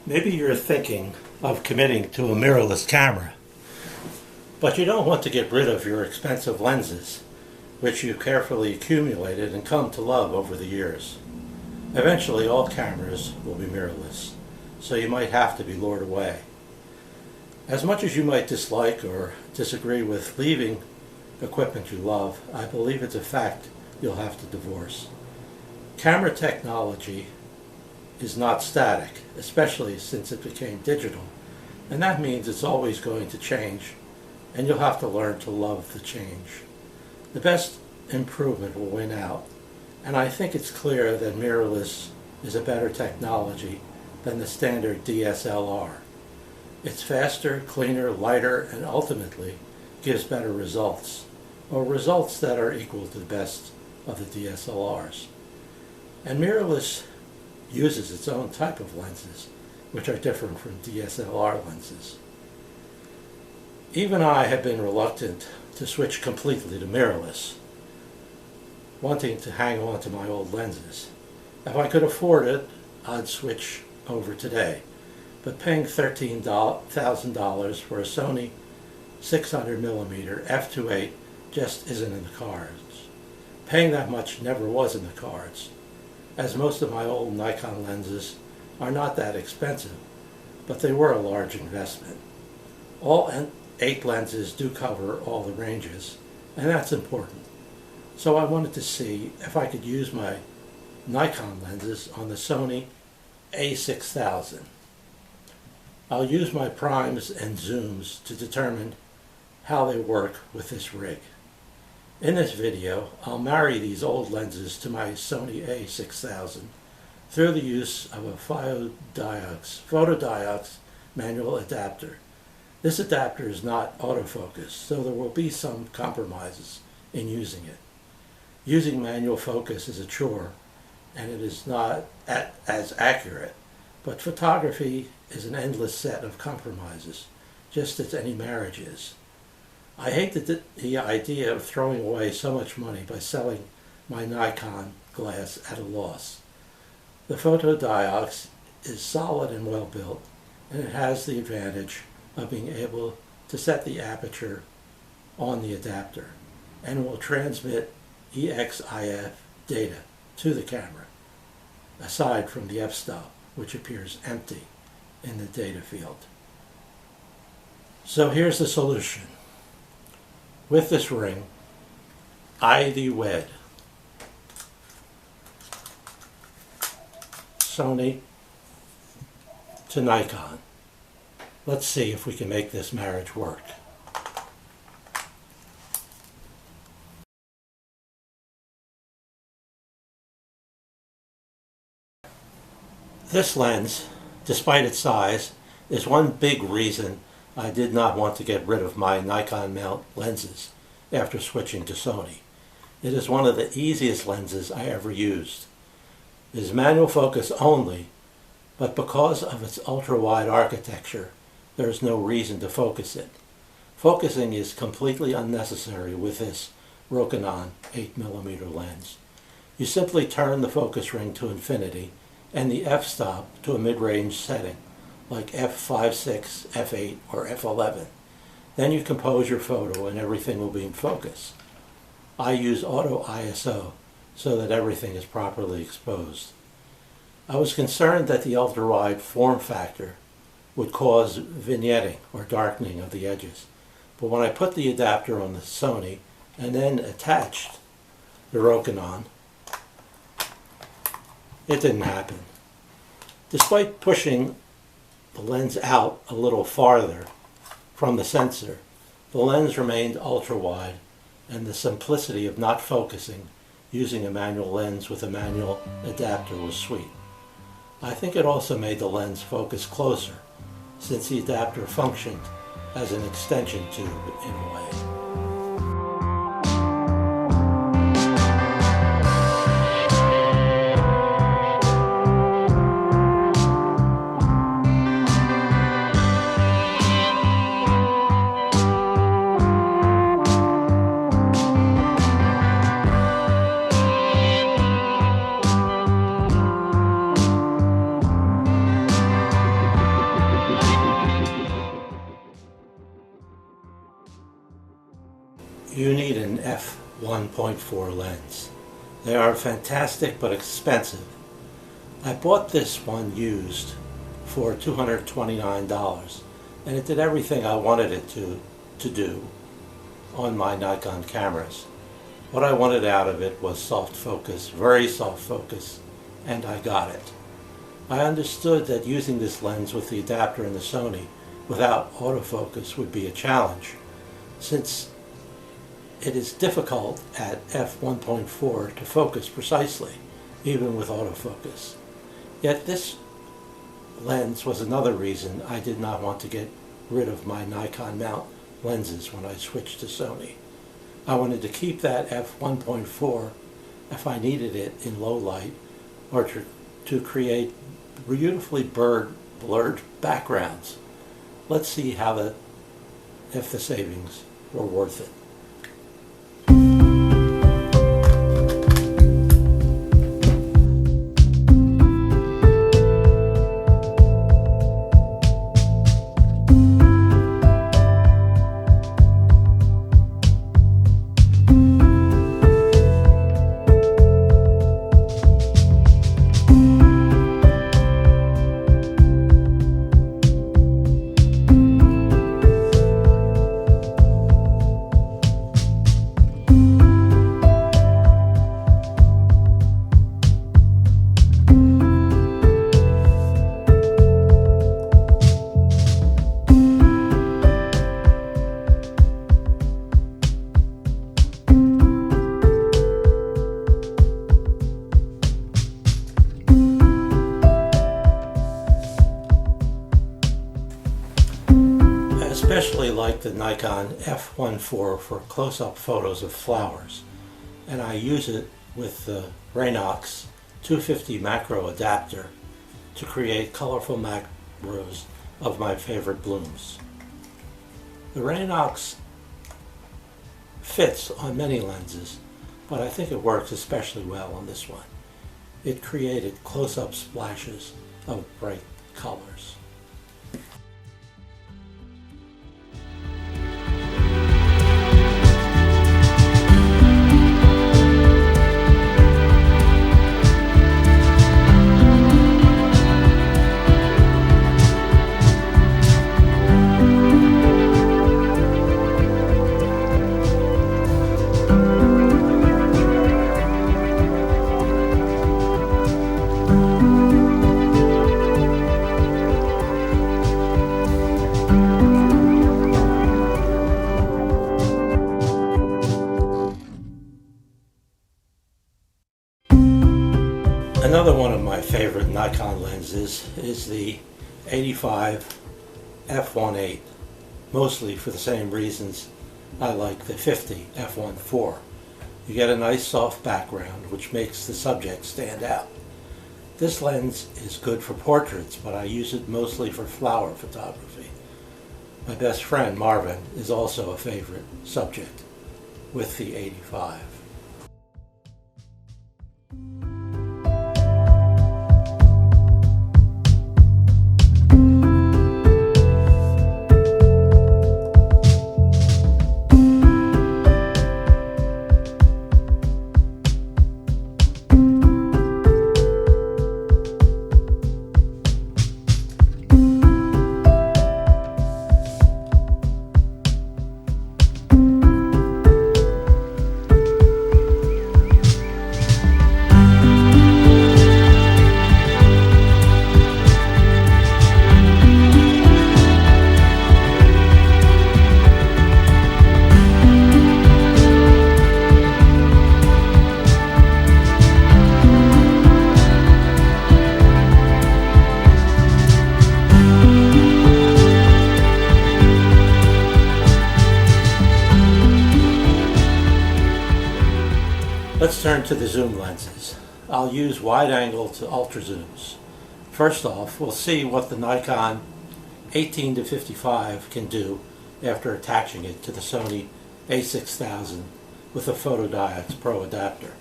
Maybe you're thinking of committing to a mirrorless camera, but you don't want to get rid of your expensive lenses, which you carefully accumulated and come to love over the years. Eventually, all cameras will be mirrorless, so you might have to be lured away. As much as you might dislike or disagree with leaving equipment you love, I believe it's a fact you'll have to divorce. Camera technology is not static, especially since it became digital, and that means it's always going to change, and you'll have to learn to love the change. The best improvement will win out, and I think it's clear that mirrorless is a better technology than the standard DSLR. It's faster, cleaner, lighter, and ultimately gives better results, or results that are equal to the best of the DSLRs. And mirrorless uses its own type of lenses, which are different from DSLR lenses. Even I have been reluctant to switch completely to mirrorless, wanting to hang on to my old lenses. If I could afford it, I'd switch over today, but paying $13,000 for a Sony 600mm f2.8 just isn't in the cards. Paying that much never was in the cards, as most of my old Nikon lenses are not that expensive, but they were a large investment. All 8 lenses do cover all the ranges, and that's important. So I wanted to see if I could use my Nikon lenses on the Sony A6000. I'll use my primes and zooms to determine how they work with this rig. In this video, I'll marry these old lenses to my Sony A6000 through the use of a Fotodiox manual adapter. This adapter is not autofocus, so there will be some compromises in using it. Using manual focus is a chore, and it is not as accurate, but photography is an endless set of compromises, just as any marriage is. I hate the idea of throwing away so much money by selling my Nikon glass at a loss. The Fotodiox is solid and well built, and it has the advantage of being able to set the aperture on the adapter, and will transmit EXIF data to the camera, aside from the f-stop, which appears empty in the data field. So here's the solution. With this ring, ID wed Sony to Nikon. Let's see if we can make this marriage work. This lens, despite its size, is one big reason I did not want to get rid of my Nikon-mount lenses after switching to Sony. It is one of the easiest lenses I ever used. It is manual focus only, but because of its ultra-wide architecture, there is no reason to focus it. Focusing is completely unnecessary with this Rokinon 8mm lens. You simply turn the focus ring to infinity and the f-stop to a mid-range setting, like f5.6, f8, or f11. Then you compose your photo and everything will be in focus. I use auto ISO so that everything is properly exposed. I was concerned that the ultra-wide form factor would cause vignetting or darkening of the edges, but when I put the adapter on the Sony and then attached the Rokinon, it didn't happen. Despite pushing the lens out a little farther from the sensor, the lens remained ultra-wide, and the simplicity of not focusing using a manual lens with a manual adapter was sweet. I think it also made the lens focus closer, since the adapter functioned as an extension tube in a way. You need an f1.4 lens. They are fantastic but expensive. I bought this one used for $229, and it did everything I wanted it to do on my Nikon cameras. What I wanted out of it was soft focus, very soft focus, and I got it. I understood that using this lens with the adapter in the Sony without autofocus would be a challenge, since it is difficult at f1.4 to focus precisely, even with autofocus. Yet this lens was another reason I did not want to get rid of my Nikon-mount lenses when I switched to Sony. I wanted to keep that f1.4 if I needed it in low light, or to create beautifully blurred backgrounds. Let's see if the savings were worth it. I especially like the Nikon f1.4 for close-up photos of flowers, and I use it with the Raynox 250 macro adapter to create colorful macros of my favorite blooms. The Raynox fits on many lenses, but I think it works especially well on this one. It created close-up splashes of bright colors. Another one of my favorite Nikon lenses is the 85 f1.8, mostly for the same reasons I like the 50 f1.4. You get a nice soft background which makes the subject stand out. This lens is good for portraits, but I use it mostly for flower photography. My best friend Marvin is also a favorite subject with the 85. Let's turn to the zoom lenses. I'll use wide-angle to ultrazooms. First off, we'll see what the Nikon 18-55 can do after attaching it to the Sony A6000 with a Fotodiox Pro adapter.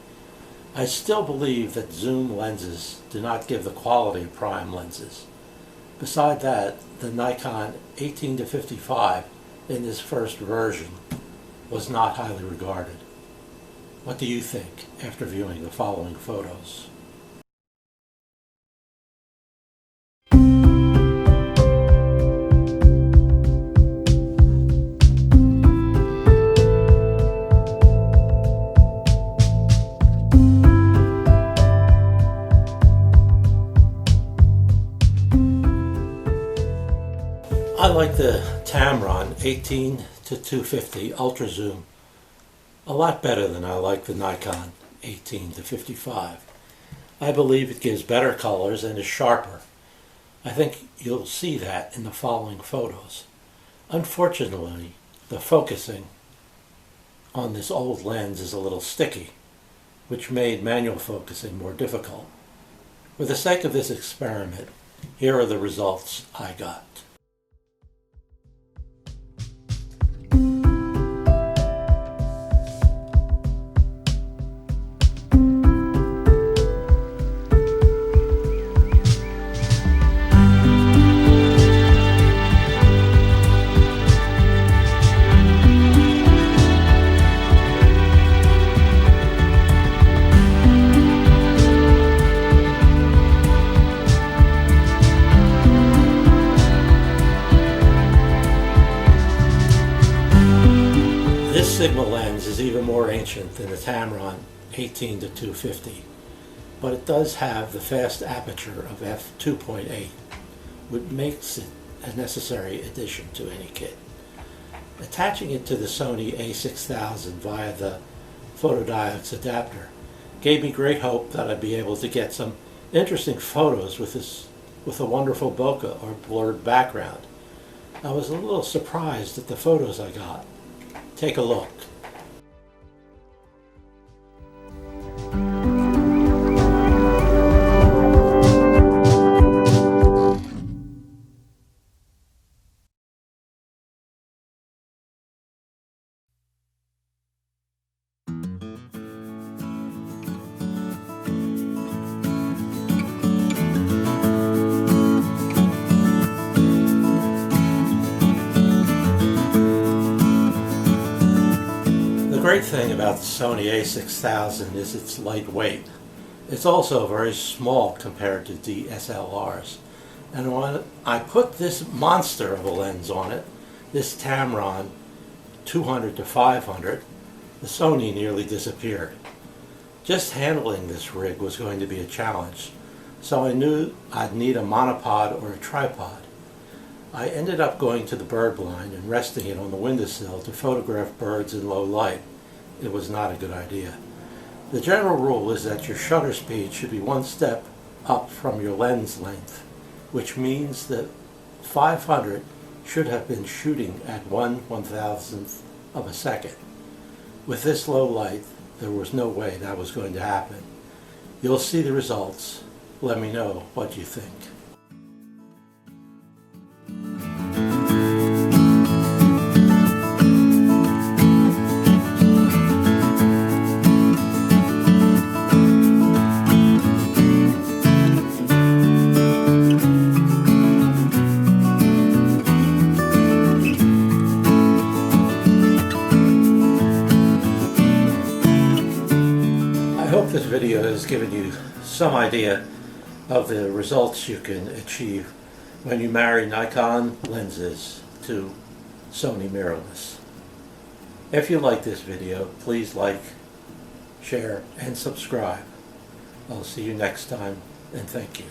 I still believe that zoom lenses do not give the quality of prime lenses. Beside that, the Nikon 18-55 in this first version was not highly regarded. What do you think after viewing the following photos? I like the Tamron 18 to 250 Ultrazoom a lot better than I like the Nikon 18 to 55. I believe it gives better colors and is sharper. I think you'll see that in the following photos. Unfortunately, the focusing on this old lens is a little sticky, which made manual focusing more difficult. For the sake of this experiment, here are the results I got. This Sigma lens is even more ancient than the Tamron 18 to 250, but it does have the fast aperture of f2.8, which makes it a necessary addition to any kit. Attaching it to the Sony A6000 via the Fotodiox adapter gave me great hope that I'd be able to get some interesting photos with a wonderful bokeh or blurred background. I was a little surprised at the photos I got. Take a look. The great thing about the Sony A6000 is it's lightweight. It's also very small compared to DSLRs. And when I put this monster of a lens on it, this Tamron 200 to 500, the Sony nearly disappeared. Just handling this rig was going to be a challenge, so I knew I'd need a monopod or a tripod. I ended up going to the bird blind and resting it on the windowsill to photograph birds in low light. It was not a good idea. The general rule is that your shutter speed should be one step up from your lens length, which means that 500 should have been shooting at 1/1000th of a second. With this low light, there was no way that was going to happen. You'll see the results. Let me know what you think. I hope this video has given you some idea of the results you can achieve when you marry Nikon lenses to Sony mirrorless. If you like this video, please like, share, and subscribe. I'll see you next time, and thank you.